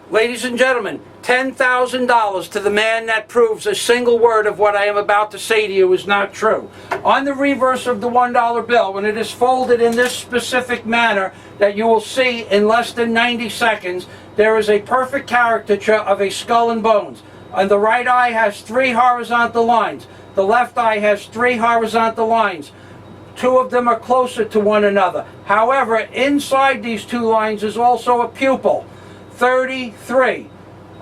Ladies and gentlemen, $10,000 to the man that proves a single word of what I am about to say to you is not true. On the reverse of the $1 bill, when it is folded in this specific manner that you will see in less than 90 seconds, there is a perfect caricature of a skull and bones. And the right eye has 3 horizontal lines. The left eye has 3 horizontal lines. 2 of them are closer to one another. However, inside these 2 lines is also a pupil. 33.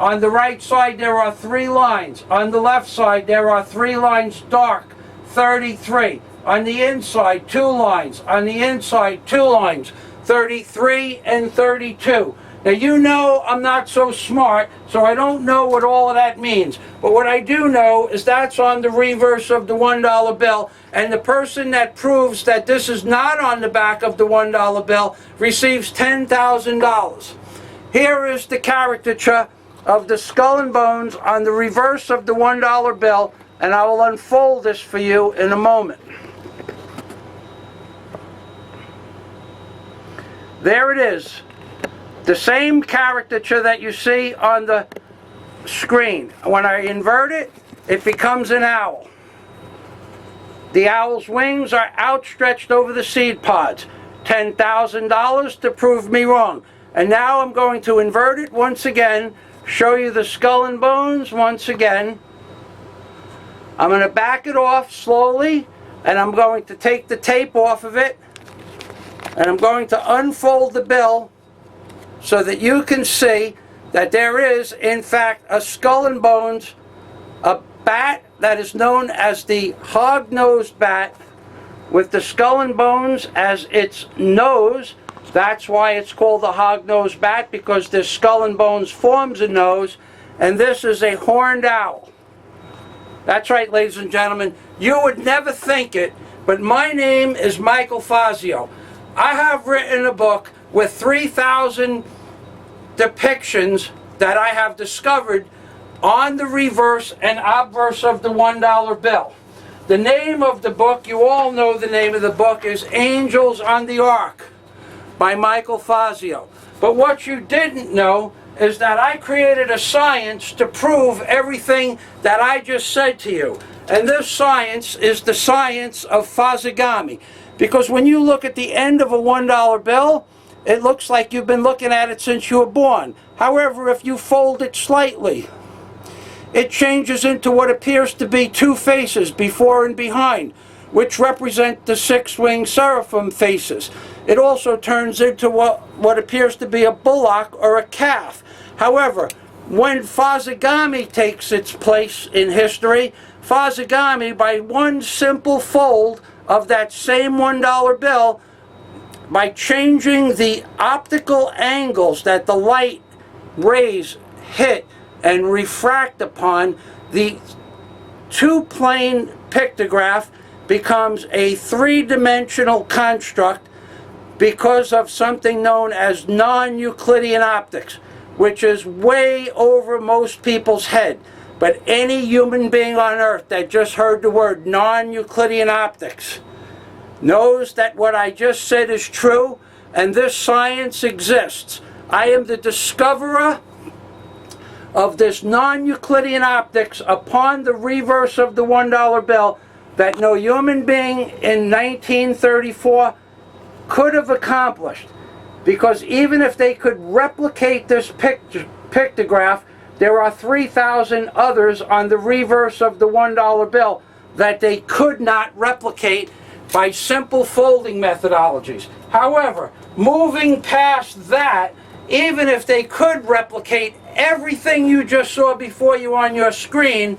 On the right side there are 3 lines. On the left side there are 3 lines dark. 33. On the inside 2 lines. On the inside 2 lines. 33 and 32. Now you know I'm not so smart, so I don't know what all of that means. But what I do know is that's on the reverse of the $1 bill, and the person that proves that this is not on the back of the $1 bill receives $10,000. Here is the caricature of the skull and bones on the reverse of the $1 bill, and I will unfold this for you in a moment. There it is. The same caricature that you see on the screen. When I invert it, it becomes an owl. The owl's wings are outstretched over the seed pods. $10,000 to prove me wrong. And now I'm going to invert it once again, show you the skull and bones once again. I'm going to back it off slowly, and I'm going to take the tape off of it, and I'm going to unfold the bill so that you can see that there is, in fact, a skull and bones, a bat that is known as the hog-nosed bat, with the skull and bones as its nose. That's why it's called the hog-nosed bat, because this skull and bones forms a nose, and this is a horned owl. That's right, ladies and gentlemen. You would never think it, but my name is Michael Fazio. I have written a book with 3,000 depictions that I have discovered on the reverse and obverse of the $1 bill. The name of the book, you all know the name of the book, is Angels on the Ark by Michael Fazio. But what you didn't know is that I created a science to prove everything that I just said to you. And this science is the science of Fazi Gami. Because when you look at the end of a $1 bill, it looks like you've been looking at it since you were born. However, if you fold it slightly, it changes into what appears to be 2 faces, before and behind, which represent the 6-winged seraphim faces. It also turns into what appears to be a bullock or a calf. However, when Fazi Gami takes its place in history, Fazi Gami, by one simple fold of that same $1 bill, by changing the optical angles that the light rays hit and refract upon, the 2-plane pictograph becomes a 3-dimensional construct because of something known as non-Euclidean optics, which is way over most people's head. But any human being on earth that just heard the word non-Euclidean optics knows that what I just said is true, and this science exists. I am the discoverer of this non-Euclidean optics upon the reverse of the $1 bill that no human being in 1934 could have accomplished. Because even if they could replicate this pictograph, there are 3,000 others on the reverse of the $1 bill that they could not replicate by simple folding methodologies. However, moving past that, even if they could replicate everything you just saw before you on your screen,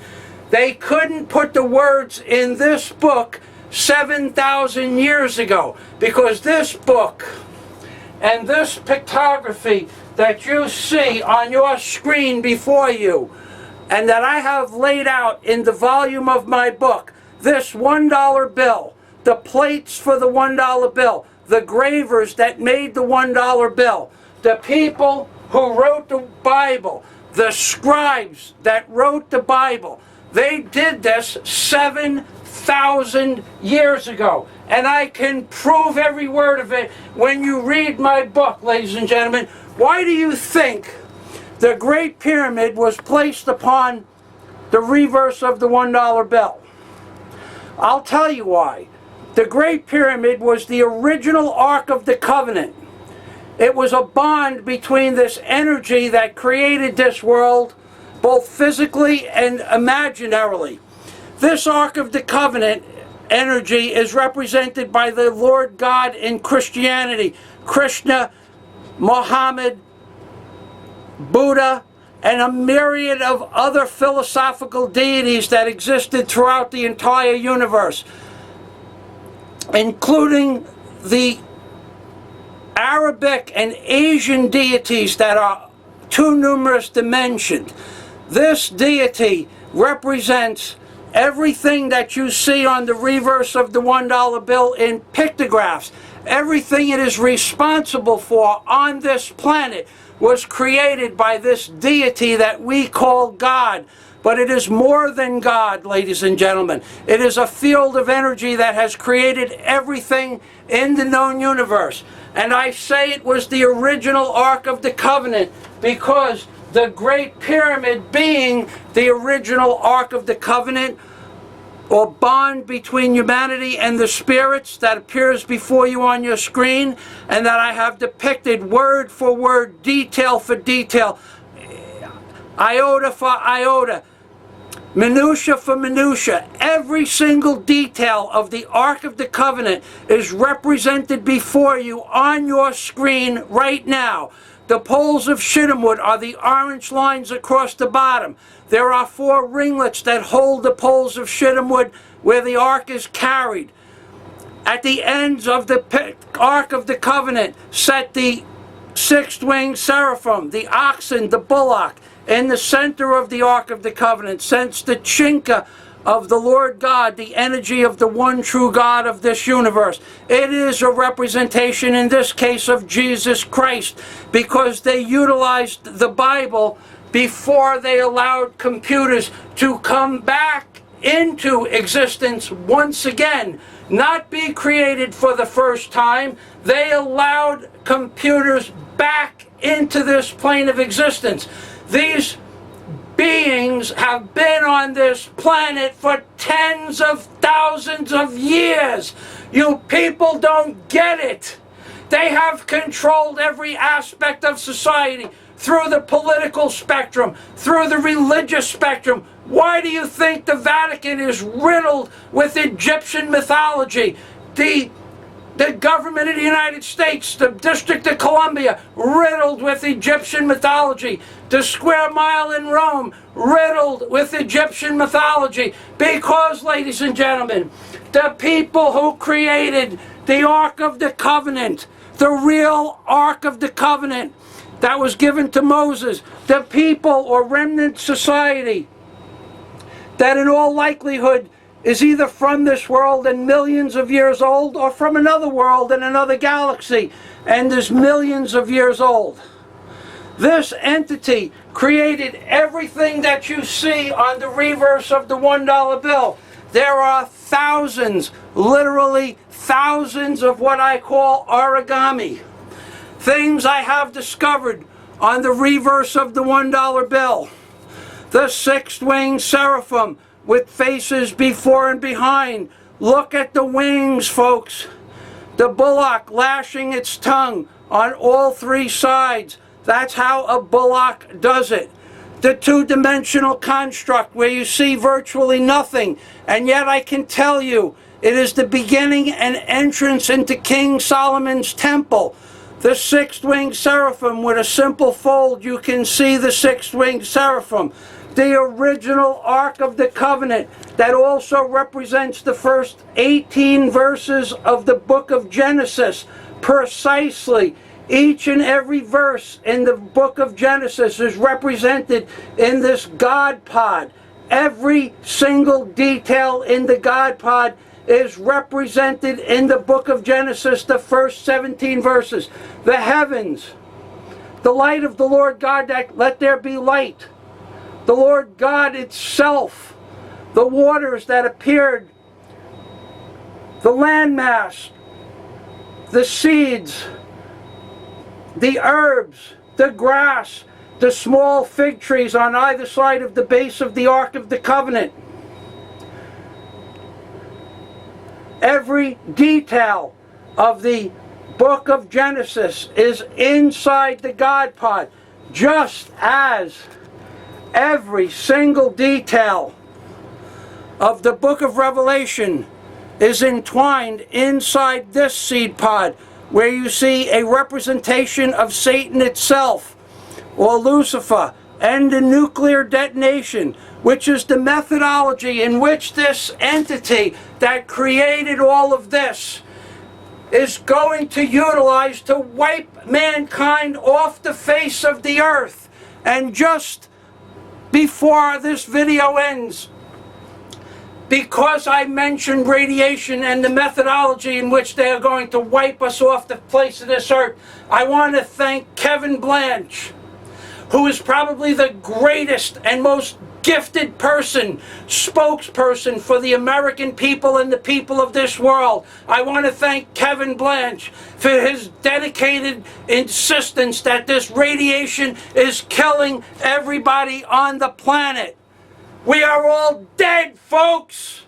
they couldn't put the words in this book 7,000 years ago, because this book and this pictography that you see on your screen before you, and that I have laid out in the volume of my book, this $1 bill, the plates for the $1 bill, the gravers that made the $1 bill, the people who wrote the Bible, the scribes that wrote the Bible, they did this 7,000 years ago. And I can prove every word of it when you read my book, ladies and gentlemen. Why do you think The Great Pyramid was placed upon the reverse of the $1 bill. I'll tell you why. The Great Pyramid was the original Ark of the Covenant. It was a bond between this energy that created this world, both physically and imaginarily. This Ark of the Covenant energy is represented by the Lord God in Christianity, Krishna, Muhammad, Buddha, and a myriad of other philosophical deities that existed throughout the entire universe, including the Arabic and Asian deities that are too numerous to mention. This deity represents everything that you see on the reverse of the $1 bill in pictographs. Everything it is responsible for on this planet was created by this deity that we call God. But it is more than God, ladies and gentlemen. It is a field of energy that has created everything in the known universe. And I say it was the original Ark of the Covenant because the Great Pyramid, being the original Ark of the Covenant, or bond between humanity and the spirits that appears before you on your screen, and that I have depicted word for word, detail for detail, iota for iota, minutia for minutia. Every single detail of the Ark of the Covenant is represented before you on your screen right now. The poles of shittim wood are the orange lines across the bottom. There are 4 ringlets that hold the poles of shittim wood where the Ark is carried. At the ends of the Ark of the Covenant set the 6-winged seraphim, the oxen, the bullock. In the center of the Ark of the Covenant sits the chinka of the Lord God, the energy of the one true God of this universe. It is a representation, in this case, of Jesus Christ, because they utilized the Bible before they allowed computers to come back into existence once again, not be created for the first time. They allowed computers back into this plane of existence. These beings have been on this planet for tens of thousands of years. You people don't get it. They have controlled every aspect of society, through the political spectrum, through the religious spectrum. Why do you think the Vatican is riddled with Egyptian mythology? The government of the United States, the District of Columbia, riddled with Egyptian mythology. The Square Mile in Rome, riddled with Egyptian mythology. Because, ladies and gentlemen, the people who created the Ark of the Covenant, the real Ark of the Covenant that was given to Moses, the people or remnant society that in all likelihood is either from this world and millions of years old, or from another world and another galaxy and is millions of years old. This entity created everything that you see on the reverse of the $1 bill. There are thousands, literally thousands of what I call origami. Things I have discovered on the reverse of the $1 bill. The 6-winged seraphim with faces before and behind. Look at the wings, folks. The bullock lashing its tongue on all 3 sides. That's how a bullock does it. The 2-dimensional construct where you see virtually nothing, and yet I can tell you it is the beginning and entrance into King Solomon's temple. The 6-winged seraphim with a simple fold, you can see the 6-winged seraphim. The original Ark of the Covenant that also represents the first 18 verses of the book of Genesis. Precisely, each and every verse in the book of Genesis is represented in this God pod. Every single detail in the God pod is represented in the book of Genesis, the first 17 verses. The heavens, the light of the Lord God, that let there be light. The Lord God itself, the waters that appeared, the landmass, the seeds, the herbs, the grass, the small fig trees on either side of the base of the Ark of the Covenant. Every detail of the book of Genesis is inside the God pod, just as every single detail of the book of Revelation is entwined inside this seed pod, where you see a representation of Satan itself, or Lucifer, and the nuclear detonation, which is the methodology in which this entity that created all of this is going to utilize to wipe mankind off the face of the earth. And just before this video ends, because I mentioned radiation and the methodology in which they are going to wipe us off the face of this earth, I want to thank Kevin Blanche, who is probably the greatest and most gifted spokesperson for the American people and the people of this world. I want to thank Kevin Blanche for his dedicated insistence that this radiation is killing everybody on the planet. We are all dead, folks!